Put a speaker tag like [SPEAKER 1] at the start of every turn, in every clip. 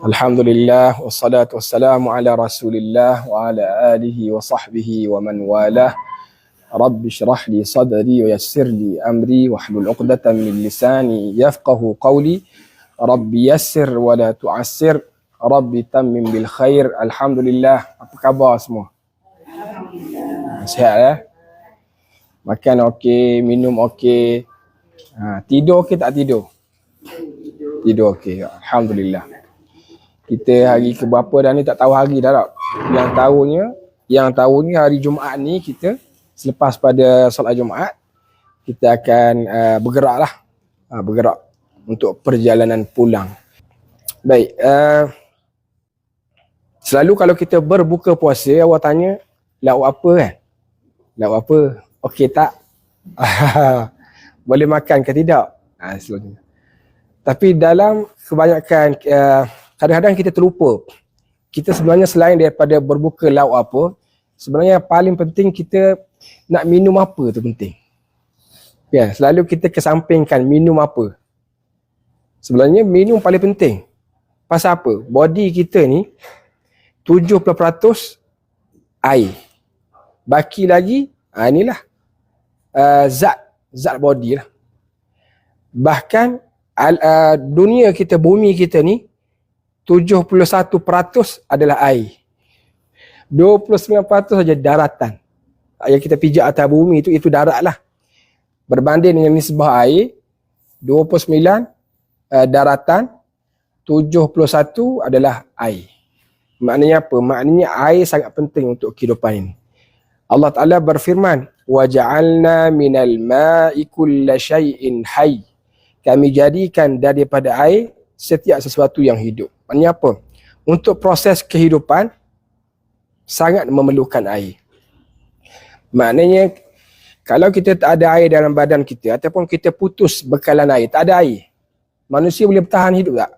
[SPEAKER 1] Alhamdulillah wassalatu wassalamu ala Rasulillah wa ala alihi wa sahbihi wa man walah. Rabbi shrah li sadri wa yassir li amri wahlul 'uqdatam min lisani yafqahu qawli. Rabbi yassir wa la tu'assir. Rabbi tammim bil khair. Alhamdulillah. Apa khabar semua? Sihat ya? Makan okey, minum okey. Tidur okey tak tidur? Tidur okey. Alhamdulillah. Kita hari ke berapa dah ni tak tahu hari dah tak. Yang tahunya hari Jumaat ni kita selepas pada solat Jumaat kita akan bergerak untuk perjalanan pulang. Baik, selalu kalau kita berbuka puasa awak tanya lauk apa kan? Lauk apa? Okey tak? Boleh makan ke tidak? Selalunya. Tapi dalam kebanyakan kadang-kadang kita terlupa. Kita sebenarnya selain daripada berbuka lauk apa, sebenarnya paling penting kita nak minum apa tu penting. Ya, selalu kita kesampingkan minum apa. Sebenarnya minum paling penting. Pasal apa? Body kita ni 70% air. Baki lagi, inilah zat body lah. Bahkan dunia kita, bumi kita ni 71% adalah air. 29% saja daratan. Yang kita pijak atas bumi itu darat lah. Berbanding dengan nisbah air, 29 daratan, 71 adalah air. Maknanya apa? Maknanya air sangat penting untuk kehidupan ini. Allah Ta'ala berfirman, وَجَعَلْنَا مِنَ الْمَاءِ كُلَّ شَيْءٍ حَيٍّ. Kami jadikan daripada air setiap sesuatu yang hidup. Maknanya apa? Untuk proses kehidupan sangat memerlukan air. Maknanya kalau kita tak ada air dalam badan kita ataupun kita putus bekalan air, tak ada air, manusia boleh bertahan hidup tak?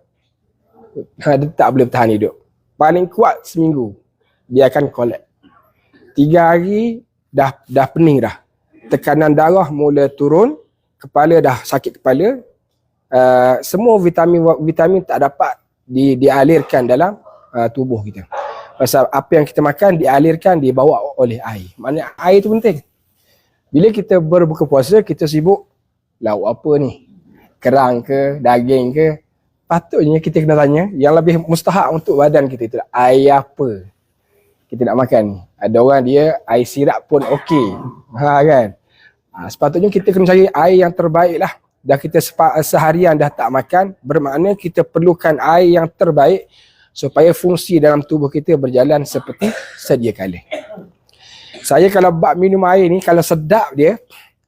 [SPEAKER 1] Dia tak boleh bertahan hidup. Paling kuat seminggu dia akan kolap. 3 hari dah pening dah. Tekanan darah mula turun, kepala dah sakit kepala. Semua vitamin tak dapat dialirkan dalam tubuh kita. Pasal apa yang kita makan dialirkan, dibawa oleh air. Maknanya air tu penting. Bila kita berbuka puasa, kita sibuk lauk apa ni? Kerang ke, daging ke? Patutnya kita kena tanya yang lebih mustahak untuk badan kita itu air apa kita nak makan ni. Ada orang dia air sirap pun okey. Kan? Sepatutnya kita kena cari air yang terbaik lah. Dah kita seharian dah tak makan, bermakna kita perlukan air yang terbaik supaya fungsi dalam tubuh kita berjalan seperti sedia kala. Saya kalau bab minum air ni, kalau sedap dia,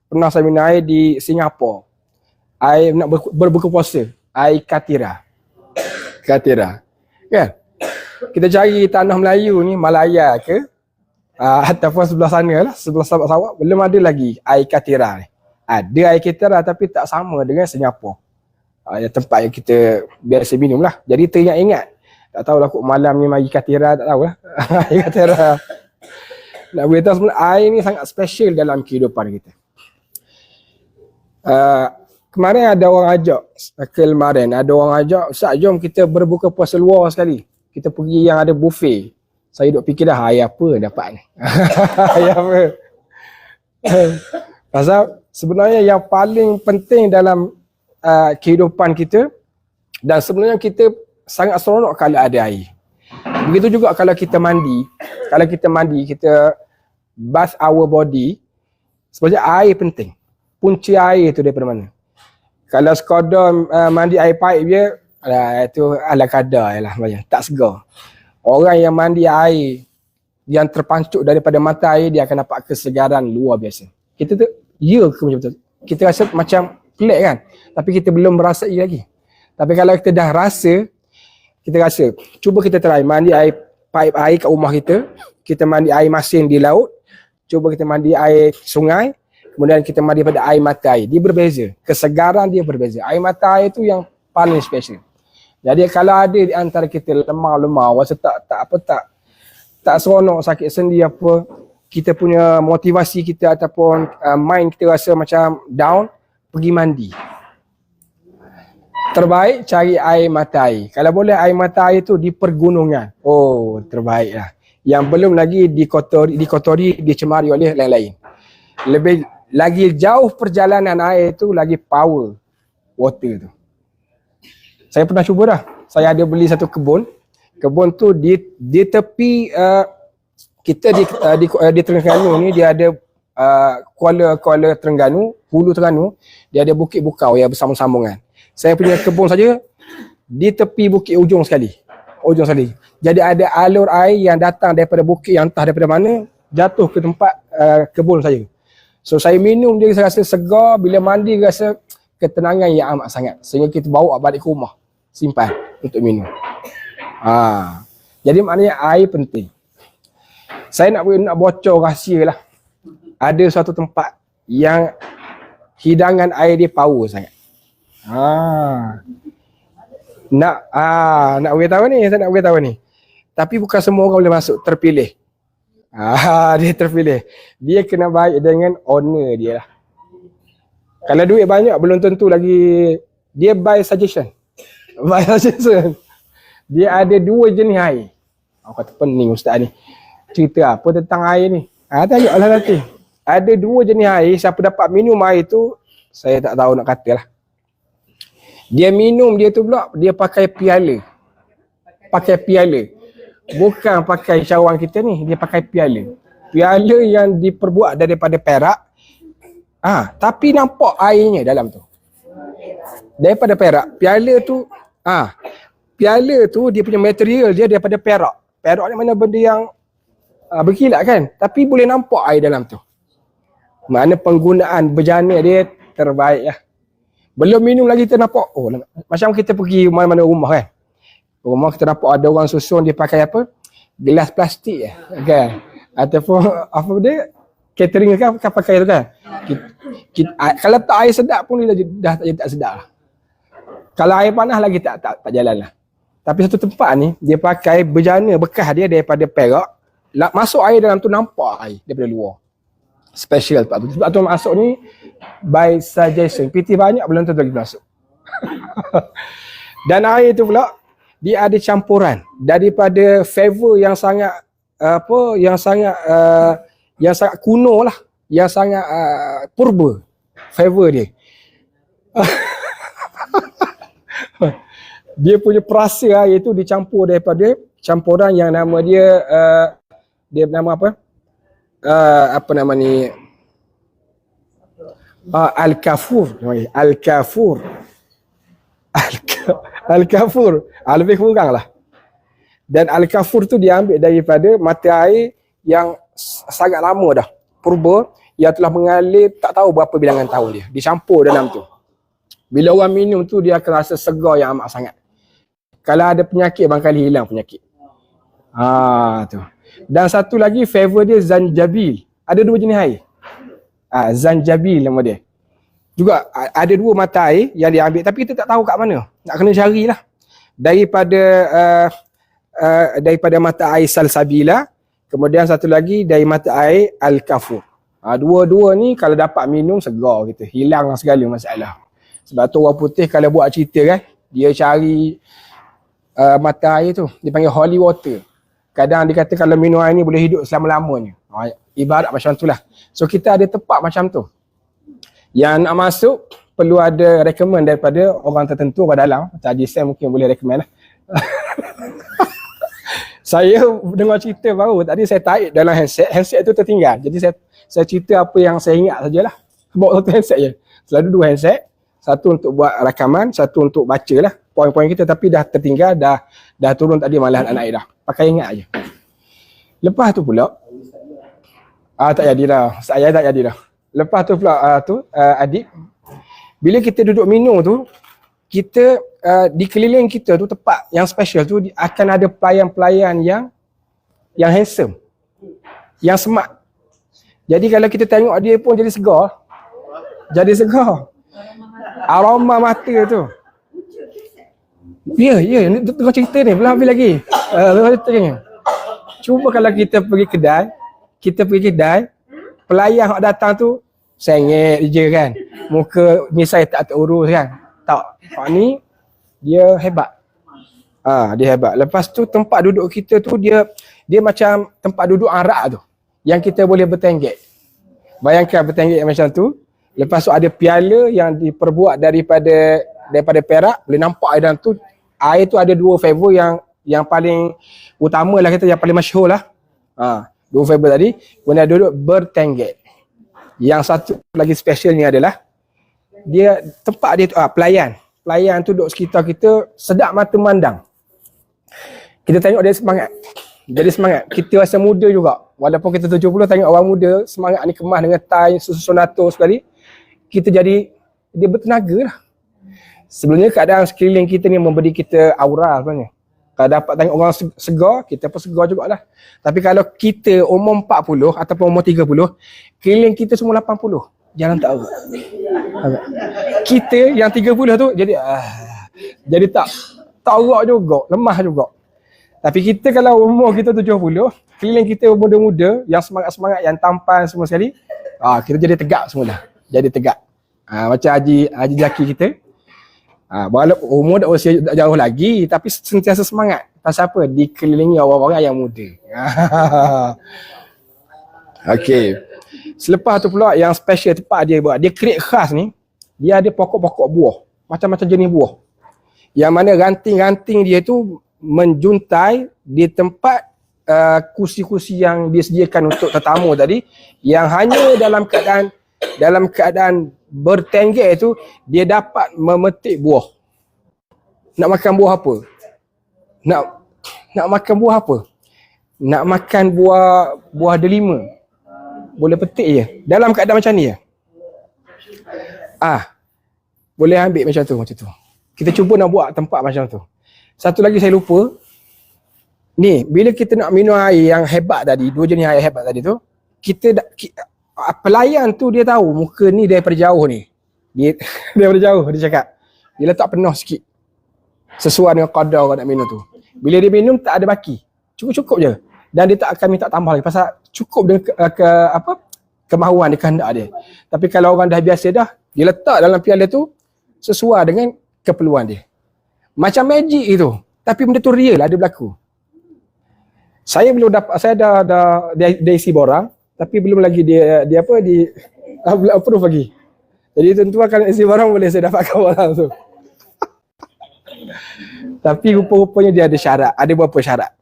[SPEAKER 1] pernah saya minum air di Singapura. Air nak berbuka puasa, air Katira. Kan? Kita cari tanah Melayu ni, Malaya ke, ataupun sebelah sana lah, sebelah Sarawak, belum ada lagi air Katira ni. Ada air Katira tapi tak sama dengan Singapura. Tempat yang kita biasa minum lah. Jadi teringat-ingat. Tak tahulah kok malam ni mari Katira, tak tahulah. Air Katira. Nak beritahu sebenarnya air ni sangat special dalam kehidupan kita. Kemarin ada orang ajak, ada orang ajak, Ustaz jom kita berbuka puasa luar sekali. Kita pergi yang ada buffet. Saya duk fikir dah air apa dapat ni. Air apa. Pasal sebenarnya yang paling penting dalam kehidupan kita, dan sebenarnya kita sangat seronok kalau ada air. Begitu juga kalau kita mandi. Kalau kita mandi, kita bath our body, sebenarnya air penting. Punca air tu daripada mana? Kalau sekadar mandi air paip dia, itu ala kadar lah, tak segar. Orang yang mandi air yang terpancuk daripada mata air, dia akan dapat kesegaran luar biasa. Kita tu ya ke macam betul? Kita rasa macam pelik kan? Tapi kita belum merasai lagi. Tapi kalau kita dah rasa, cuba kita try mandi air paip air kat rumah kita, kita mandi air masin di laut, cuba kita mandi air sungai, kemudian kita mandi pada air mata air. Dia berbeza. Kesegaran dia berbeza. Air mata air tu yang paling special. Jadi kalau ada di antara kita lemah, rasa tak seronok, sakit sendi apa, kita punya motivasi kita ataupun mind kita rasa macam down, pergi mandi. terbaik cari air mata air. Kalau boleh air mata air tu di pergunungan. Oh, terbaik lah. Yang belum lagi dikotori, dicemari oleh lain-lain. Lebih lagi jauh perjalanan air tu, lagi power water tu. Saya pernah cuba dah. Saya ada beli satu kebun. Kebun tu di tepi kita di Terengganu ni, dia ada Kuala Terengganu, Hulu Terengganu, dia ada Bukit Bukau yang bersambung-sambungan. Saya punya kebun saja di tepi bukit ujung sekali. Jadi ada alur air yang datang daripada bukit yang entah daripada mana, jatuh ke tempat kebun saya. So saya minum dia, saya rasa segar. Bila mandi rasa ketenangan yang amat sangat. Sehingga kita bawa balik ke rumah, simpan untuk minum. Jadi maknanya air penting. Saya nak bocor rahsia lah. Ada suatu tempat yang hidangan air dia power sangat. Nak beritahu ni, saya nak beritahu ni. Tapi bukan semua orang boleh masuk, terpilih. Dia terpilih. Dia kena baik dengan owner dia lah. Kalau duit banyak belum tentu lagi. Dia by suggestion. Dia ada 2 jenis air. Aku kata pening ustaz ni. Cerita apa tentang air ni? Tengoklah nanti. Ada 2 jenis air. Siapa dapat minum air tu, saya tak tahu nak kata lah. Dia minum dia tu pula, dia pakai piala. Bukan pakai cawan kita ni, dia pakai piala. Piala yang diperbuat daripada perak. Tapi nampak airnya dalam tu. Daripada perak. Piala tu dia punya material dia daripada perak. Perak ni mana benda yang berkilat kan, tapi boleh nampak air dalam tu. Mana penggunaan bejana dia terbaik lah. Belum minum lagi kita nampak, macam kita pergi mana-mana rumah kan. Rumah kita nampak ada orang susun, dia pakai apa? Gelas plastik kan. Ataupun apa dia? Catering kan pakai tu kan. Kalau tak air sedap pun dia dah tak sedap lah. Kalau air panas lagi tak jalan lah. Tapi satu tempat ni, dia pakai bejana bekas dia daripada perak. Masuk air dalam tu nampak air daripada luar. Special sebab tu masuk ni by suggestion. PT banyak belum tentu lagi masuk. Dan air tu pula dia ada campuran daripada flavor yang sangat yang sangat kuno lah, yang sangat purba flavor dia. Dia punya perasa air tu dicampur daripada campuran yang nama dia dia nama apa? Apa nama ni? Al-Kafur. Lebih kurang lah. Dan Al-Kafur tu diambil daripada mata air yang sangat lama dah, purba, yang telah mengalir tak tahu berapa bilangan tahun dia. Dicampur dalam tu. Bila orang minum tu dia akan rasa segar yang amat sangat. Kalau ada penyakit, barangkali hilang penyakit. Tu. Dan satu lagi flavor dia zanjabil. Ada 2 jenis air. Zanjabil nama dia. Juga ada 2 mata air yang dia ambil, tapi kita tak tahu kat mana. Nak kena carilah. Daripada mata air Salsabila, kemudian satu lagi dari mata air Al-Kafur. Dua-dua ni kalau dapat minum segar kita, hilang segala masalah. Sebab tu orang putih kalau buat cerita kan, dia cari mata air tu, dia panggil holy water. Kadang dia kata kalau minum air ni boleh hidup selama-lamanya. Ibarat macam tu lah. So kita ada tempat macam tu. Yang nak masuk perlu ada recommend daripada orang tertentu orang dalam. Tadi saya mungkin boleh recommend lah. Saya dengar cerita baru tadi, saya tarik dalam handset tu tertinggal. Jadi saya cerita apa yang saya ingat sajalah. Bawa satu handset je. Selalu 2 handset. Satu untuk buat rakaman, satu untuk baca lah poin-poin kita, tapi dah tertinggal, dah turun tadi malahan anak dah. Pakai ingat aje. Lepas tu pula tak jadilah. Saya tak jadilah. Lepas tu pula adik, bila kita duduk minum tu, kita di keliling kita tu tempat yang special tu akan ada pelayan-pelayan yang handsome, yang smart. Jadi kalau kita tengok dia pun jadi segar. Aroma mata tu. Ya, tengok cerita ni belum habis lagi. Cuba kalau kita pergi kedai, pelayan yang datang tu sengit je kan. Muka misai tak urus kan. Tak. Hak ni Dia hebat. Dia hebat. Lepas tu tempat duduk kita tu dia macam tempat duduk arak tu. Yang kita boleh bertenggek. Bayangkan bertenggek macam tu. Lepas tu ada piala yang diperbuat daripada perak. Boleh nampak air dalam tu. Air tu ada dua flavor yang paling utama lah, kita yang paling masyhur lah. Dua flavor tadi. Kemudian duduk bertenggek. Yang satu lagi special ni adalah dia tempat dia tu pelayan. Pelayan tu duduk sekitar kita, sedap mata memandang. Kita tengok dia semangat. Jadi semangat. Kita rasa muda juga. Walaupun kita 70, tengok orang muda semangat ni kemas dengan tie, susun nato sekali. Kita jadi, dia bertenaga lah. Sebenarnya keadaan sekeliling kita ni memberi kita aura sebenarnya. Kalau dapat tengok orang segar, kita pun segar jugalah. Tapi kalau kita umur 40 ataupun umur 30, keliling kita semua 80. Jangan tak aura. Kita yang 30 tu jadi tak aura juga, lemah juga. Tapi kita kalau umur kita 70, keliling kita muda-muda, yang semangat-semangat, yang tampan semua sekali, kita jadi tegak semula. Jadi tegak. Macam Haji Zaki kita. Walaupun umur dah usia tak jauh lagi, tapi sentiasa semangat. Pasal apa? Dikelilingi orang-orang yang muda. Okey. Selepas tu pula yang special tempat dia buat. Dia create khas ni, dia ada pokok-pokok buah. Macam-macam jenis buah. Yang mana ranting-ranting dia tu menjuntai di tempat kursi-kursi yang disediakan untuk tetamu tadi, yang hanya dalam keadaan bertenggek tu dia dapat memetik buah. Nak makan buah apa? Nak makan buah apa? Nak makan buah delima. Boleh petik je. Dalam keadaan macam ni je. Boleh ambil macam tu. Kita cuba nak buat tempat macam tu. Satu lagi saya lupa. Ni, bila kita nak minum air yang hebat tadi, dua jenis air hebat tadi tu, pelayan tu dia tahu muka ni daripada jauh ni. Dia daripada jauh dia cakap. Dia letak penuh sikit. Sesuai dengan kadar orang nak minum tu. Bila dia minum tak ada baki. Cukup-cukup je. Dan dia tak akan minta tambah lagi pasal cukup dengan kemahuan dia, kehendak dia. Tapi kalau orang dah biasa dah, dia letak dalam piala tu sesuai dengan keperluan dia. Macam magic itu. Tapi benda tu real, ada berlaku. Saya belum dapat, saya dah isi borang, tapi belum lagi dia approve lagi. Jadi tuan-tuan kalau isi borang boleh saya dapatkan borang tu. Tapi rupa-rupanya dia ada syarat. Ada berapa syarat?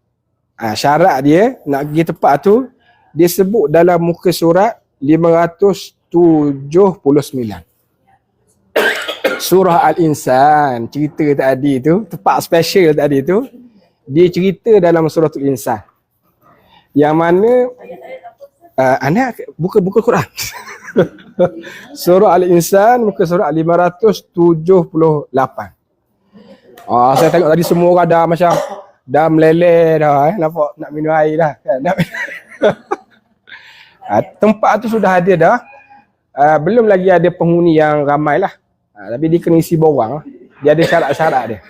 [SPEAKER 1] Syarat dia nak pergi tempat tu, dia sebut dalam muka surat 579. Surah Al-Insan, cerita tadi tu, tempat special tadi tu, dia cerita dalam surah Al-Insan. Yang mana anak buka Quran. Surah Al-Insan, muka surat 578. Saya tengok tadi semua orang dah macam dah meleleh dah, nampak nak minum air dah kan. Tempat tu sudah ada dah. Belum lagi ada penghuni yang ramai lah. Tapi dia kena isi borang. Dia ada syarat-syarat dia.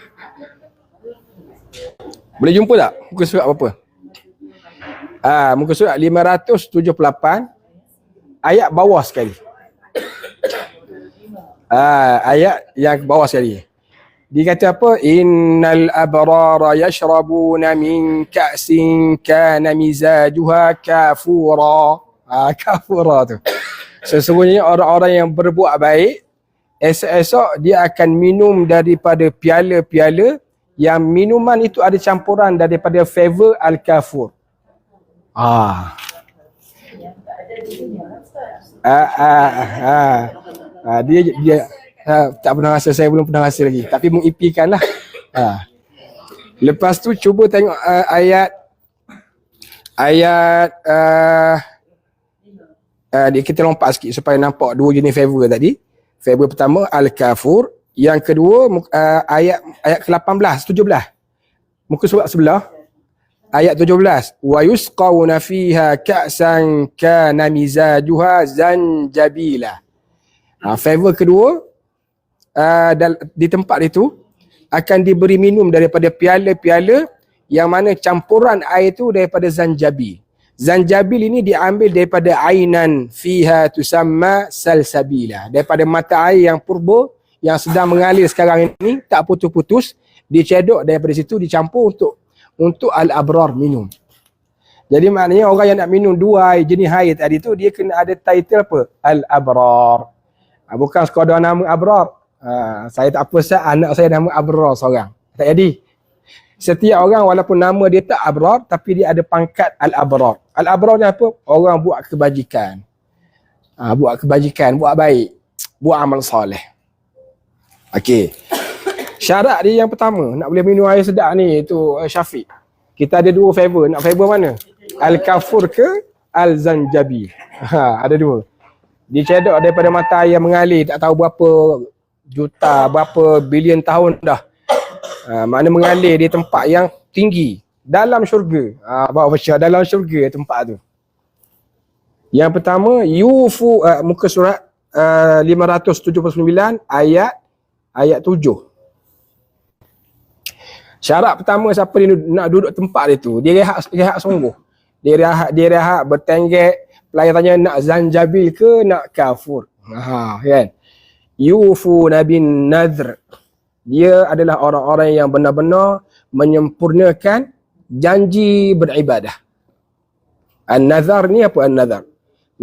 [SPEAKER 1] Boleh jumpa tak muka surat apa? Muka surat 578 ayat bawah sekali. Ayat yang bawah sekali. Dia kata apa? Innal abrara yashrabuna min ka'sin kana mizajuha kafura. Kafura tu. Sesungguhnya orang-orang yang berbuat baik, esok-esok dia akan minum daripada piala-piala yang minuman itu ada campuran daripada flavor al-kafur. Dia tak pernah rasa, saya belum pernah rasa lagi. Tapi mengipikan lah. Lepas tu cuba tengok ayat kita lompat sikit supaya nampak dua jenis flavor tadi. Flavor pertama al-kafur, yang kedua ayat ke-18, 17. Muka surat sebelah ayat 17. Wa yusqawna fiha ka'san kana mizajuha zanjabila. Flavor kedua di tempat itu akan diberi minum daripada piala-piala yang mana campuran air itu daripada zanjabil. Zanjabil ini diambil daripada ainan fiha tusamma salsabila, daripada mata air yang purba yang sedang mengalir sekarang ini tak putus-putus, dicedok daripada situ dicampur untuk al-abrar minum. Jadi maknanya orang yang nak minum dua jenis air tadi tu dia kena ada title apa? Al-abrar. Bukan sekadar nama abrar. Saya tak apa anak saya nama abrar seorang. Tak jadi. Setiap orang walaupun nama dia tak abrar tapi dia ada pangkat al-abrar. Al-abrar ni apa? Orang buat kebajikan. Buat kebajikan, buat baik, buat amal soleh. Okey. Syarat dia yang pertama, nak boleh minum air sedap ni tu Syafiq. Kita ada dua flavor. Nak flavor mana? Al-kafur ke al-zanjabil? Ada dua. Dicedok daripada mata air yang mengalir tak tahu berapa juta, berapa bilion tahun dah. Mana mengalir di tempat yang tinggi dalam syurga. Bawa baca dalam syurga tempat tu. Yang pertama muka surat 579 ayat 7. Syarat pertama siapa dia nak duduk tempat dia tu, dia rehat sungguh. Dia rehat bertenggek. Pelayan tanya nak zanjabil ke nak kafur. Kan? Yufu nabin nadhr. Dia adalah orang-orang yang benar-benar menyempurnakan janji beribadah. An-nazar ni apa an-nazar?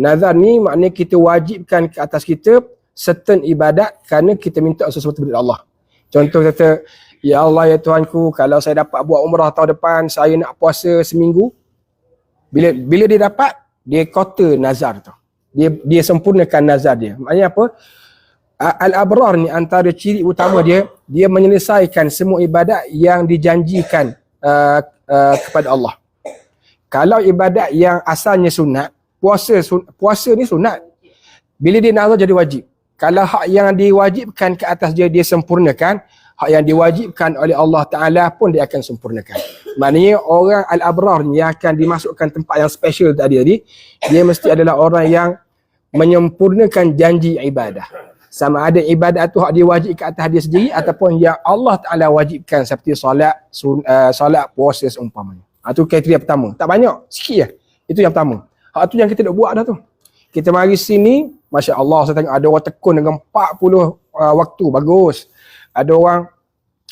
[SPEAKER 1] Nazar ni maknanya kita wajibkan ke atas kita certain ibadat kerana kita minta sesuatu daripada Allah. Contoh kata, ya Allah ya Tuhanku, kalau saya dapat buat umrah tahun depan, saya nak puasa seminggu. Bila dia dapat, dia kota nazar tu. Dia sempurnakan nazar dia. Maknanya apa? Al-abrar ni antara ciri utama dia menyelesaikan semua ibadat yang dijanjikan kepada Allah. Kalau ibadat yang asalnya sunat, puasa ni sunat. Bila dia nazar jadi wajib. Kalau hak yang diwajibkan ke atas dia sempurnakan, hak yang diwajibkan oleh Allah Ta'ala pun dia akan sempurnakan. Maknanya orang al-abrar ni yang akan dimasukkan tempat yang special tadi, dia mesti adalah orang yang menyempurnakan janji ibadah. Sama ada ibadat tu hak diwajib ke atas dia sendiri ataupun yang Allah Ta'ala wajibkan seperti solat, puasa seumpamanya. Itu kriteria pertama. Tak banyak, sikit je. Itu yang pertama. Hak tu yang kita nak buat dah tu. Kita mari sini, Masya Allah, saya tengok ada orang tekun dengan 40 waktu, bagus. Ada orang,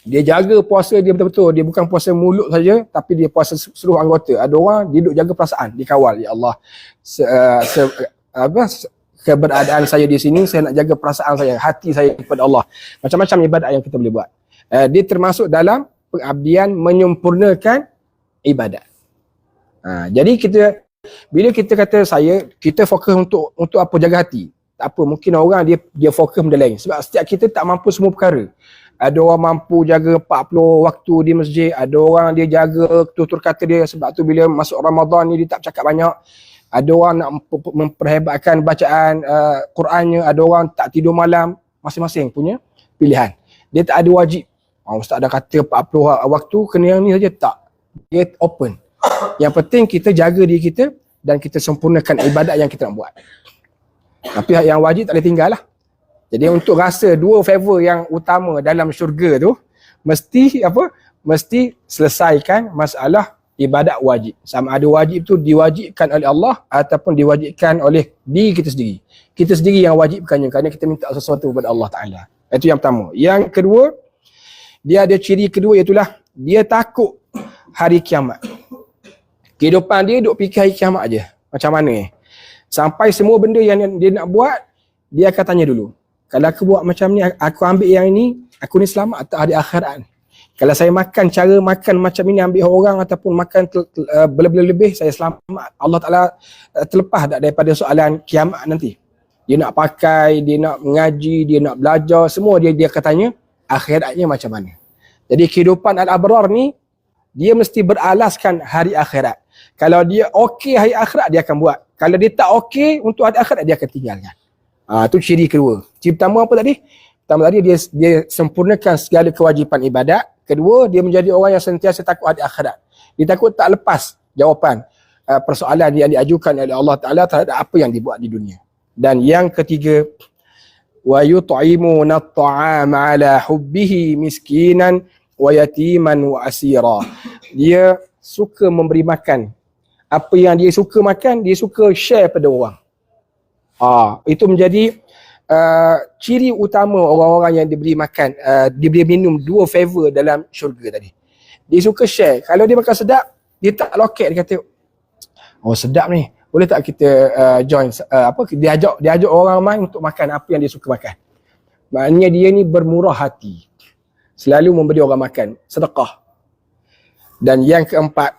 [SPEAKER 1] dia jaga puasa dia betul-betul. Dia bukan puasa mulut saja, tapi dia puasa seluruh anggota. Ada orang, dia duduk jaga perasaan, dikawal. Ya Allah, keberadaan saya di sini, saya nak jaga perasaan saya, hati saya kepada Allah. Macam-macam ibadat yang kita boleh buat. Dia termasuk dalam pengabdian menyempurnakan ibadat. Jadi bila kita kata kita fokus untuk apa jaga hati. Tak apa, mungkin orang dia fokus benda lain. Sebab setiap kita tak mampu semua perkara. Ada orang mampu jaga 40 waktu di masjid. Ada orang dia jaga tutur kata dia. Sebab tu bila masuk Ramadan ni dia tak bercakap banyak. Ada orang nak memperhebatkan bacaan Qurannya. Ada orang tak tidur malam. Masing-masing punya pilihan. Dia tak ada wajib. Ustaz dah kata 40 waktu kena yang ni saja. Tak. Dia open. Yang penting kita jaga diri kita dan kita sempurnakan ibadat yang kita nak buat. Tapi yang wajib tak boleh tinggal lah. Jadi untuk rasa dua favor yang utama dalam syurga tu, mesti selesaikan masalah ibadat wajib. Sama ada wajib tu diwajibkan oleh Allah ataupun diwajibkan oleh diri kita sendiri. Kita sendiri yang wajibkannya kerana kita minta sesuatu kepada Allah Ta'ala. Itu yang pertama. Yang kedua, dia ada ciri kedua iaitulah dia takut hari kiamat. Kehidupan dia duk fikir hari kiamat je. Macam mana sampai semua benda yang dia nak buat, dia akan tanya dulu. Kalau aku buat macam ni, aku ambil yang ini, aku ni selamat tak hari akhirat. Kalau saya cara makan macam ini, ambil orang ataupun makan lebih-lebih, saya selamat. Allah Ta'ala terlepas tak daripada soalan kiamat nanti. Dia nak pakai, dia nak mengaji, dia nak belajar, semua dia akan tanya akhiratnya macam mana. Jadi kehidupan al-abrar ni, dia mesti beralaskan hari akhirat. Kalau dia okey hari akhirat, dia akan buat. Kalau dia tak okey untuk hari akhirat, dia akan tinggalkan. Itu ciri kedua. Ciri pertama apa tadi? Pertama tadi dia sempurnakan segala kewajipan ibadat. Kedua, dia menjadi orang yang sentiasa takut hari akhirat. Dia takut tak lepas jawapan persoalan yang diajukan oleh Allah Ta'ala terhadap apa yang dibuat di dunia. Dan yang ketiga, wa yut'imuna at-ta'ama 'ala hubbihi miskinan wa yatiman wa asira. Dia suka memberi makan. Apa yang dia suka makan, dia suka share pada orang. Itu menjadi ciri utama orang-orang yang diberi makan, diberi minum 2 favor dalam syurga tadi. Dia suka share. Kalau dia makan sedap, dia tak loket, dia kata, oh sedap ni, boleh tak kita join, dia ajak orang ramai untuk makan apa yang dia suka makan. Maknanya dia ni bermurah hati, selalu memberi orang makan, sedekah. Dan yang keempat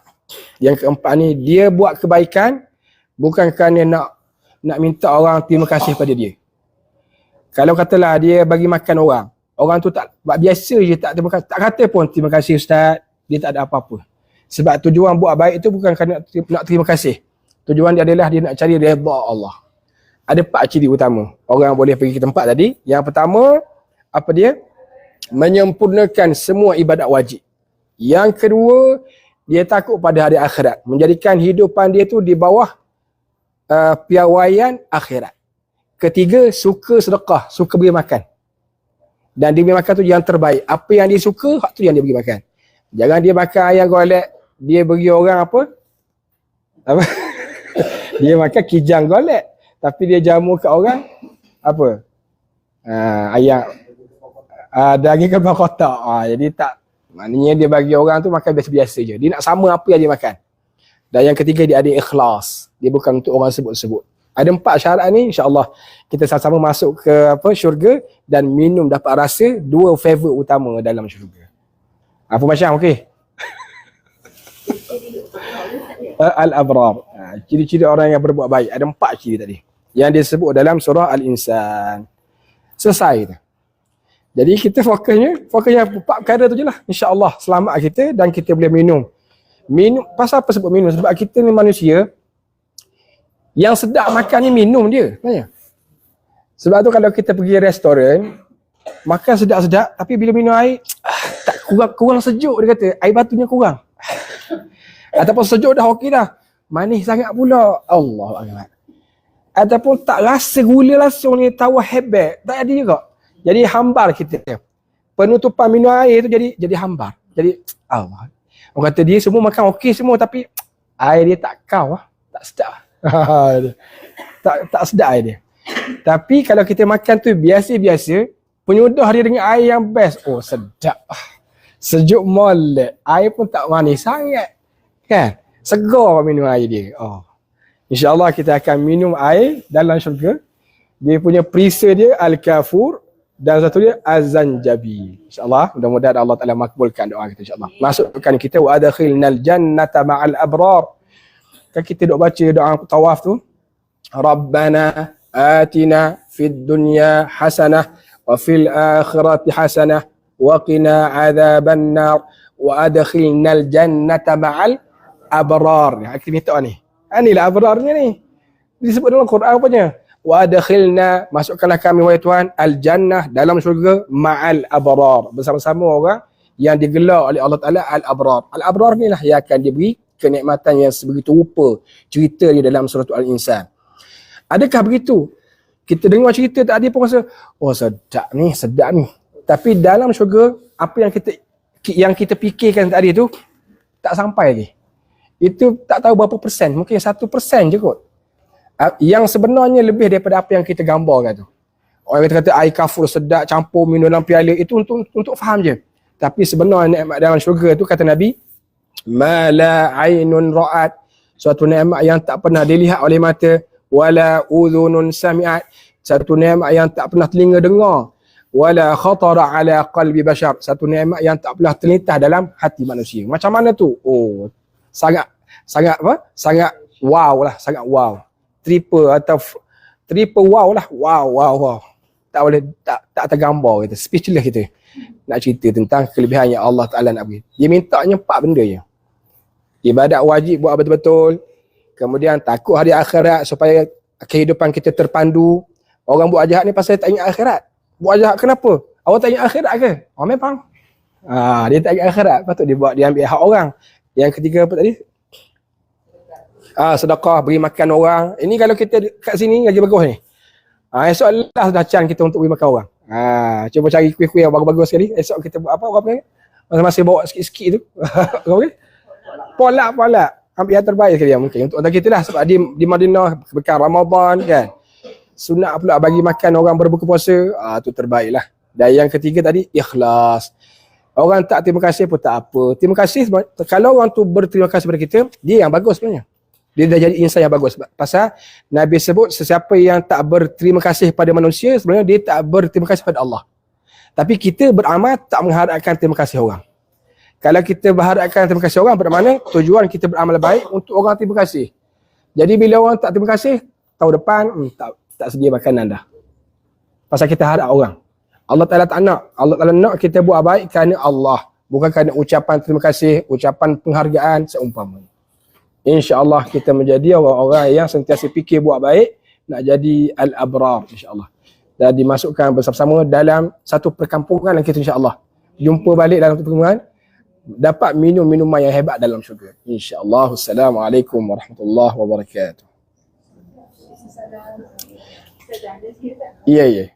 [SPEAKER 1] ni, dia buat kebaikan bukan kerana nak minta orang terima kasih pada dia. Kalau katalah dia bagi makan orang tu tak biasa je, tak terima kasih, tak kata pun terima kasih ustaz, dia tak ada apa-apa. Sebab tujuan buat baik itu bukan kerana nak terima kasih. Tujuan dia adalah dia nak cari redha Allah. Ada 4 ciri utama orang boleh pergi ke tempat tadi. Yang pertama, apa dia? Menyempurnakan semua ibadat wajib. Yang kedua, dia takut pada hari akhirat, menjadikan hidupan dia tu di bawah piawaian akhirat. Ketiga, suka sedekah, suka beri makan. Dan dia beri makan tu yang terbaik. Apa yang dia suka, hak tu yang dia beri makan. Jangan dia makan ayam golek, dia bagi orang apa? Dia makan kijang golek, tapi dia jamu kat orang apa? Ayam daging kembang kotak. Jadi tak, maknanya dia bagi orang tu makan biasa-biasa je. Dia nak sama apa yang dia makan. Dan yang ketiga, dia ada ikhlas. Dia bukan untuk orang sebut-sebut. Ada 4 syarat ni, insya-Allah kita sama-sama masuk ke syurga dan minum dapat rasa 2 favor utama dalam syurga. Apa macam okey? Al-abrar. Ciri-ciri orang yang berbuat baik. Ada 4 ciri tadi yang disebut dalam surah Al-Insan. Selesai tu. Jadi kita fokusnya 4 perkara tu je lah. InsyaAllah selamat kita dan kita boleh minum. Pasal apa sebut minum? Sebab kita ni manusia yang sedap makan ni minum dia. Tanya. Sebab tu kalau kita pergi restoran, makan sedap-sedap, tapi bila minum air, tak kurang sejuk, dia kata. Air batunya kurang. Ataupun sejuk dah okey dah. Manis sangat pula. Allahuakbar. Ataupun tak rasa gula langsung ni, tawar hebat. Tak ada juga. Jadi hambar kita. Penutupan minum air tu jadi hambar. Jadi Allah. Orang kata dia semua makan okey semua, tapi air dia tak kau lah. Tak sedap. tak sedap air dia. Tapi kalau kita makan tu biasa-biasa, penyudah dia dengan air yang best. Oh sedap. Sejuk molek. Air pun tak manis sangat. Kan? Segar minum air dia. Oh. InsyaAllah kita akan minum air dalam syurga. Dia punya perisa dia Al-Kafur dan satu dia Az-Zanjabil. InsyaAllah mudah-mudahan Allah Ta'ala makbulkan doa kita insyaAllah. Masukkan kita wa adkhilnal jannata ma'al abrar. Kan kita duk baca doa tawaf tu. Rabbana atina fid dunya hasanah wa fil akhirati hasanah wa qina adzaban nar wa adkhilnal jannata ma'al abrar. Kita minta ni. Inilah abrarnya ni. Disebut dalam Quran apanya? Wa adkhilna, masukkanlah kami wahai Tuhan al-jannah, dalam syurga, ma'al abrar, bersama-sama orang yang digelar oleh Allah Taala al-abrar. Al-abrar ni lah yang akan diberi kenikmatan yang sebegitu rupa cerita dia dalam surah Al-Insan. Adakah begitu? Kita dengar cerita tadi pun rasa, oh sedap ni. Tapi dalam syurga, apa yang kita fikirkan tadi tu tak sampai lagi. Itu tak tahu berapa persen, mungkin 1% je kot. Yang sebenarnya lebih daripada apa yang kita gambarkan tu. Orang kata air kafur sedap, campur minum dalam piala, itu untuk faham je. Tapi sebenarnya nikmat dalam syurga tu, kata Nabi, ma la ainun ra'at, suatu nikmat yang tak pernah dilihat oleh mata, wala udhunun sami'at, satu nikmat yang tak pernah telinga dengar, wala khatara ala qalbi bashar, satu nikmat yang tak pernah terlintas dalam hati manusia. Macam mana tu? Oh, sangat wow lah, sangat wow. Triple wow lah. Wow. Tak boleh, tak tergambar kita. Speechless kita nak cerita tentang kelebihan yang Allah Ta'ala nak beri. Dia mintanya 4 benda je. Ibadat wajib buat betul-betul. Kemudian takut hari akhirat supaya kehidupan kita terpandu. Orang buat jahat ni pasal tak ingat akhirat. Buat jahat kenapa? Awak tak ingat akhirat ke? Oh memang. Dia tak ingat akhirat. Patut dia ambil hak orang. Yang ketiga apa tadi? Sedekah, beri makan orang. Ini kalau kita kat sini lagi bagus ni. Esok last dah can kita untuk beri makan orang. Cuba cari kuih-kuih yang bagus-bagus sekali. Esok kita buat apa orang panggil? Masing-masing bawa sikit-sikit tu. Okey. Polak. Ambil yang terbaik sekali yang mungkin untuk kita lah, sebab di Madinah bekal Ramadan kan. sunat pula bagi makan orang berbuka puasa, tu terbaiklah. Dan yang ketiga tadi, ikhlas. Orang tak terima kasih pun tak apa. Terima kasih, kalau orang tu berterima kasih pada kita, dia yang bagus sebenarnya. Dia dah jadi insan yang bagus. Pasal Nabi sebut sesiapa yang tak berterima kasih pada manusia, sebenarnya dia tak berterima kasih pada Allah. Tapi kita beramal tak mengharapkan terima kasih orang. Kalau kita berharapkan terima kasih orang, bermakna tujuan kita beramal baik untuk orang terima kasih. Jadi bila orang tak terima kasih, tahun depan tak sedia makanan dah. Pasal kita harap orang. Allah Ta'ala tak nak. Allah Ta'ala nak kita buat baik kerana Allah. Bukan kerana ucapan terima kasih, ucapan penghargaan seumpama. InsyaAllah kita menjadi orang-orang yang sentiasa fikir buat baik, nak jadi al-abrar insyaAllah. Dan dimasukkan bersama-sama dalam satu perkampungan yang kita insyaAllah. Jumpa balik dalam perkampungan, dapat minum minuman yang hebat dalam syurga. InsyaAllah. Assalamualaikum warahmatullahi wabarakatuh. Ya.